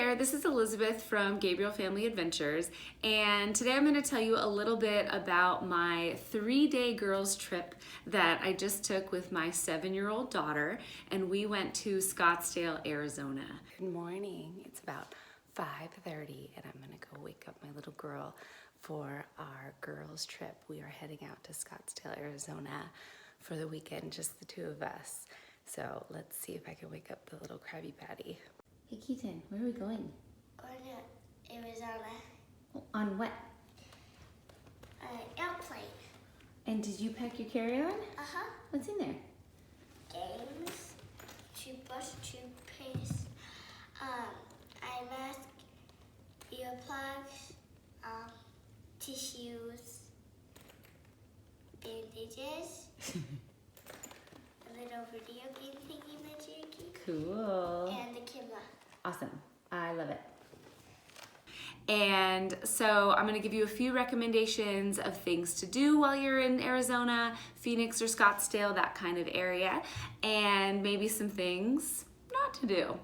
there, this is Elizabeth from Gabriel Family Adventures, and today I'm going to tell you a little bit about my 3-day girls trip that I just took with my 7-year-old daughter, and we went to Scottsdale, Arizona. Good morning. It's about 5:30 and I'm going to go wake up my little girl for our girls trip. We are heading out to Scottsdale, Arizona for the weekend, just the two of us. So let's see if I can wake up the little Krabby Patty. Hey Keaton, where are we going? Going to Arizona. On what? An airplane. And did you pack your carry-on? Uh-huh. What's in there? Games, toothbrush, toothpaste, eye mask, earplugs, tissues, bandages, a little video game thingy-majiggy, Cool. and the camera. Awesome. I love it. And so I'm going to give you a few recommendations of things to do while you're in Arizona, Phoenix or Scottsdale, that kind of area, and maybe some things not to do.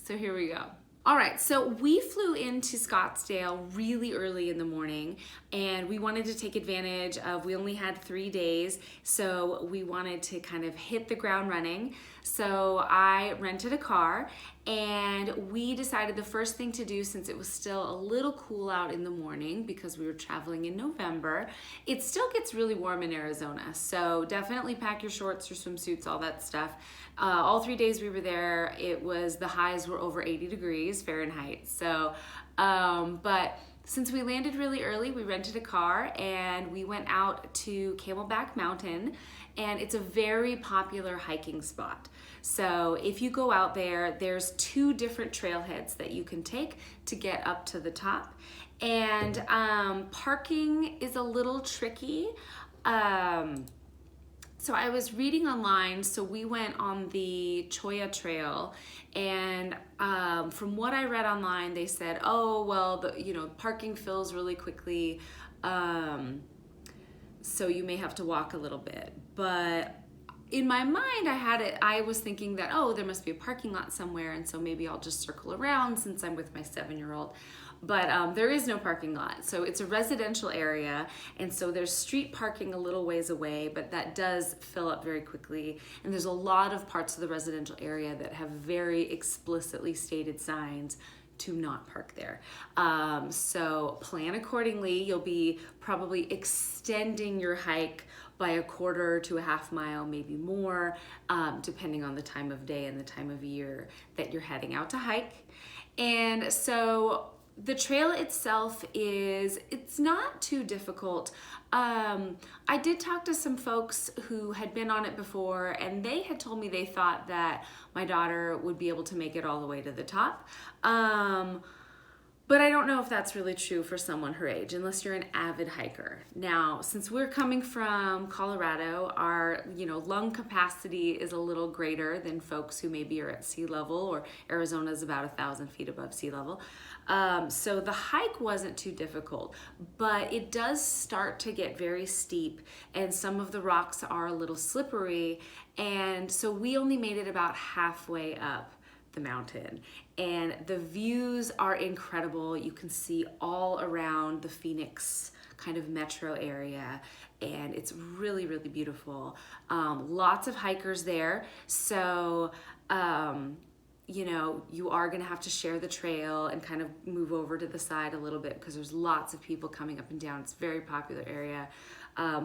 So here we go. All right, so we flew into Scottsdale really early in the morning, and we wanted to take advantage of, we only had 3 days, so we wanted to kind of hit the ground running. So I rented a car, and we decided the first thing to do, since it was still a little cool out in the morning because we were traveling in November, it still gets really warm in Arizona, so definitely pack your shorts, your swimsuits, all that stuff. All 3 days we were there, the highs were over 80 degrees Fahrenheit. So, but since we landed really early, we rented a car and we went out to Camelback Mountain, and it's a very popular hiking spot. So if you go out there, there's 2 different trailheads that you can take to get up to the top. And parking is a little tricky. So I was reading online, so we went on the Cholla Trail, and from what I read online, they said, oh, well, parking fills really quickly, so you may have to walk a little bit. But in my mind, I was thinking that, oh, there must be a parking lot somewhere, and so maybe I'll just circle around since I'm with my 7-year-old. But there is no parking lot. So it's a residential area, and so there's street parking a little ways away, but that does fill up very quickly. And there's a lot of parts of the residential area that have very explicitly stated signs to not park there. So plan accordingly. You'll be probably extending your hike by a quarter to a half mile, maybe more, depending on the time of day and the time of year that you're heading out to hike. And so the trail itself it's not too difficult. I did talk to some folks who had been on it before, and they had told me they thought that my daughter would be able to make it all the way to the top. But I don't know if that's really true for someone her age, unless you're an avid hiker. Now, since we're coming from Colorado, our lung capacity is a little greater than folks who maybe are at sea level, or Arizona is about 1,000 feet above sea level. So the hike wasn't too difficult, but it does start to get very steep, and some of the rocks are a little slippery, and so we only made it about halfway up the mountain, and the views are incredible. You can see all around the Phoenix kind of metro area, and it's really, really beautiful. Lots of hikers there, so you are gonna have to share the trail and kind of move over to the side a little bit because there's lots of people coming up and down. It's a very popular area,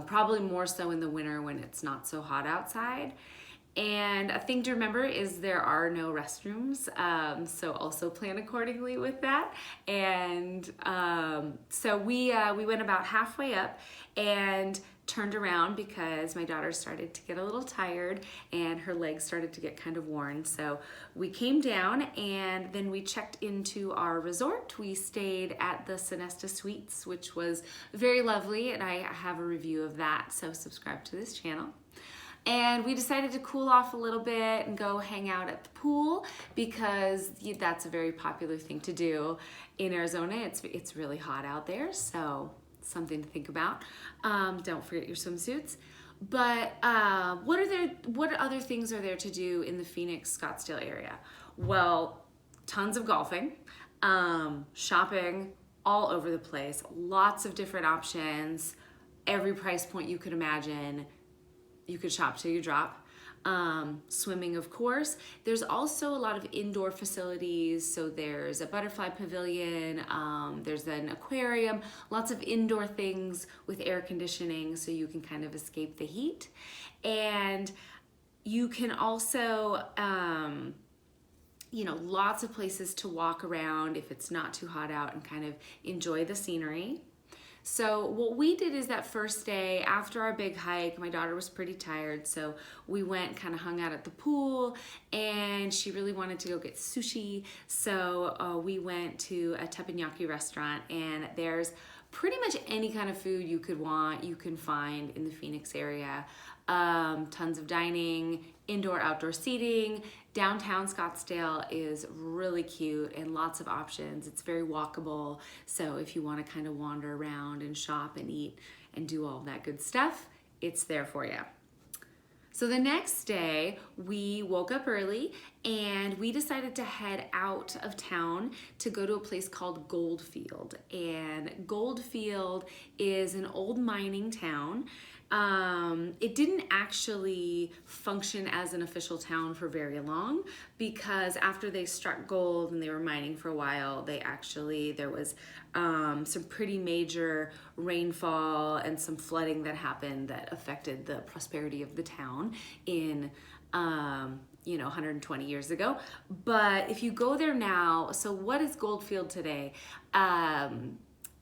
probably more so in the winter when it's not so hot outside. And a thing to remember is there are no restrooms, so also plan accordingly with that. And so we went about halfway up and turned around because my daughter started to get a little tired and her legs started to get kind of worn. So we came down and then we checked into our resort. We stayed at the Sonesta Suites, which was very lovely, and I have a review of that, so subscribe to this channel. And we decided to cool off a little bit and go hang out at the pool because that's a very popular thing to do in Arizona. It's really hot out there, so something to think about. Don't forget your swimsuits. But what other things are there to do in the Phoenix, Scottsdale area? Well, tons of golfing. Shopping all over the place, lots of different options, every price point you could imagine. You could shop till you drop. Swimming, of course. There's also a lot of indoor facilities. So there's a butterfly pavilion, there's an aquarium, lots of indoor things with air conditioning so you can kind of escape the heat. And you can also, lots of places to walk around if it's not too hot out and kind of enjoy the scenery. So what we did is that first day after our big hike, my daughter was pretty tired, so we went, kind of hung out at the pool, and she really wanted to go get sushi. So we went to a teppanyaki restaurant, and there's pretty much any kind of food you could want, you can find in the Phoenix area. Tons of dining, indoor, outdoor seating. Downtown Scottsdale is really cute and lots of options. It's very walkable. So if you want to kind of wander around and shop and eat and do all that good stuff, it's there for you. So the next day, we woke up early and we decided to head out of town to go to a place called Goldfield. And Goldfield is an old mining town. It didn't actually function as an official town for very long because after they struck gold and they were mining for a while, there was some pretty major rainfall and some flooding that happened that affected the prosperity of the town in 120 years ago. But if you go there now, so what is Goldfield today?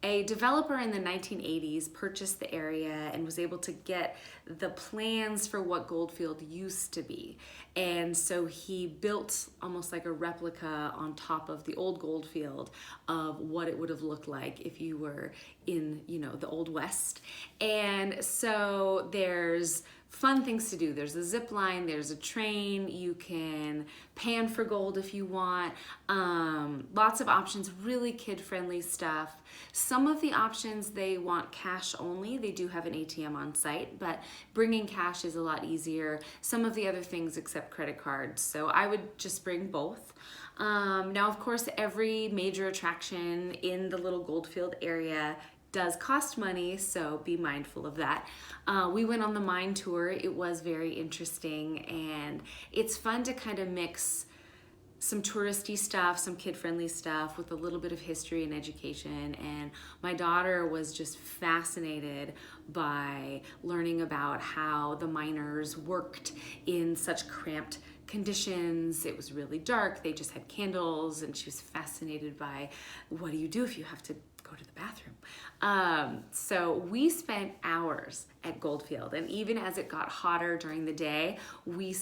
A developer in the 1980s purchased the area and was able to get the plans for what Goldfield used to be. And so he built almost like a replica on top of the old Goldfield of what it would have looked like if you were in, the Old West. And so there's fun things to do. There's a zip line, there's a train, you can pan for gold if you want. Lots of options, really kid-friendly stuff. Some of the options, they want cash only. They do have an ATM on site, but bringing cash is a lot easier. Some of the other things accept credit cards, so I would just bring both. Now, of course, every major attraction in the little Goldfield area does cost money, so be mindful of that. We went on the mine tour. It was very interesting, and it's fun to kind of mix some touristy stuff, some kid-friendly stuff with a little bit of history and education. And my daughter was just fascinated by learning about how the miners worked in such cramped conditions. It was really dark. They just had candles, and she was fascinated by what do you do if you have to go to the bathroom. So we spent hours at Goldfield, and even as it got hotter during the day, we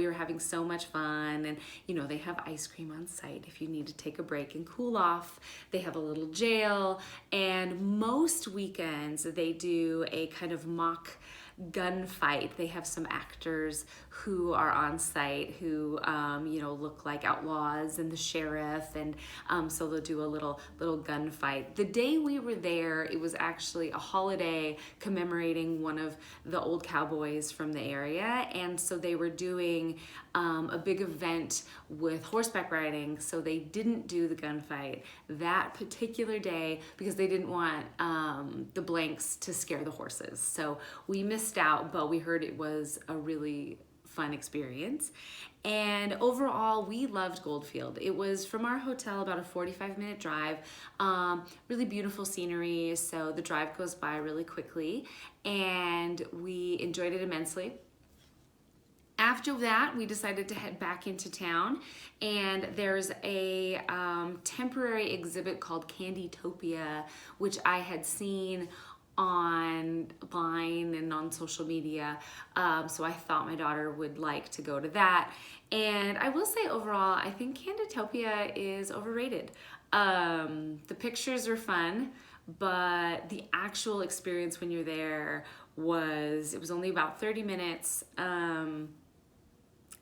were having so much fun. And they have ice cream on site if you need to take a break and cool off. They have a little jail, and most weekends they do a kind of mock gunfight. They have some actors who are on site who look like outlaws and the sheriff, and so they'll do a little gunfight. The day we were there, it was actually a holiday commemorating one of the old cowboys from the area, and so they were doing a big event with horseback riding, so they didn't do the gunfight that particular day because they didn't want the blanks to scare the horses. So we missed out, but we heard it was a really fun experience. And overall, we loved Goldfield. It was from our hotel about a 45-minute drive, really beautiful scenery, so the drive goes by really quickly, and we enjoyed it immensely. After that, we decided to head back into town, and there's a temporary exhibit called Candytopia, which I had seen online and on social media, so I thought my daughter would like to go to that. And I will say overall, I think Candytopia is overrated. The pictures are fun, but the actual experience when you're there it was only about 30 minutes.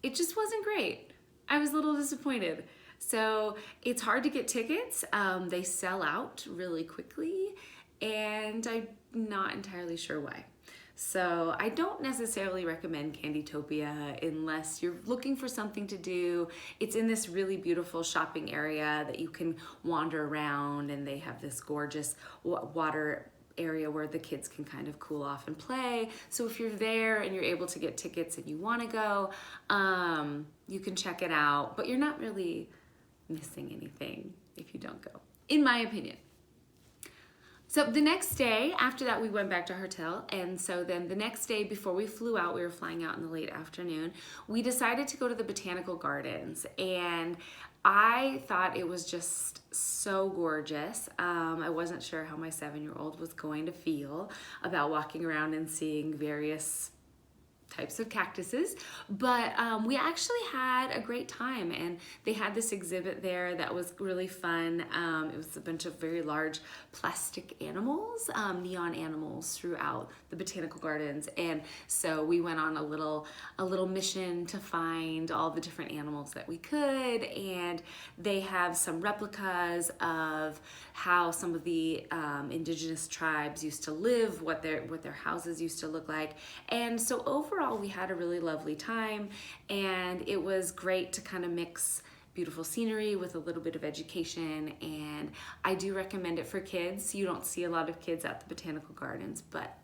It just wasn't great. I was a little disappointed. So it's hard to get tickets. They sell out really quickly, and I'm not entirely sure why. So I don't necessarily recommend Candytopia unless you're looking for something to do. It's in this really beautiful shopping area that you can wander around, and they have this gorgeous water area where the kids can kind of cool off and play. So if you're there and you're able to get tickets and you want to go, you can check it out, but you're not really missing anything if you don't go, in my opinion. So the next day after that, we went back to our hotel. And so then the next day before we flew out, we were flying out in the late afternoon, we decided to go to the Botanical Gardens. And I thought it was just so gorgeous. I wasn't sure how my 7-year-old was going to feel about walking around and seeing various types of cactuses, but we actually had a great time, and they had this exhibit there that was really fun. It was a bunch of very large plastic animals, neon animals throughout the Botanical Gardens, and so we went on a little mission to find all the different animals that we could, and they have some replicas of how some of the indigenous tribes used to live, what their houses used to look like, and so overall we had a really lovely time, and it was great to kind of mix beautiful scenery with a little bit of education, and I do recommend it for kids. You don't see a lot of kids at the Botanical Gardens, but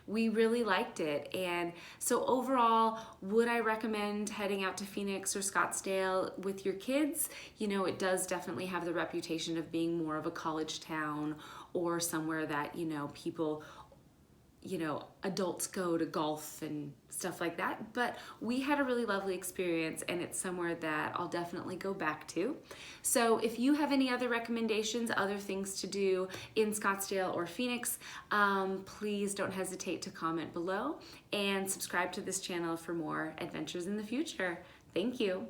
we really liked it. And so overall, would I recommend heading out to Phoenix or Scottsdale with your kids? You know, it does definitely have the reputation of being more of a college town or somewhere that, you know, people, you know, adults go to golf and stuff like that, but we had a really lovely experience, and it's somewhere that I'll definitely go back to. So if you have any other recommendations, other things to do in Scottsdale or Phoenix, please don't hesitate to comment below and subscribe to this channel for more adventures in the future. Thank you.